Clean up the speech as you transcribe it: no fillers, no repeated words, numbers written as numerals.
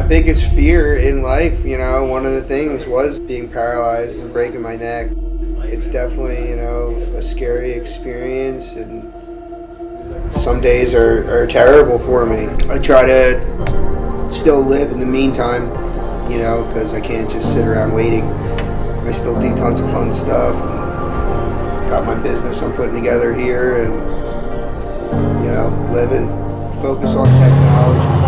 biggest fear in life, one of the things was being paralyzed and breaking my neck. It's definitely, a scary experience, and some days are terrible for me. I try to still live in the meantime, because I can't just sit around waiting. I still do tons of fun stuff. Got my business I'm putting together here, and, living, focus on technology.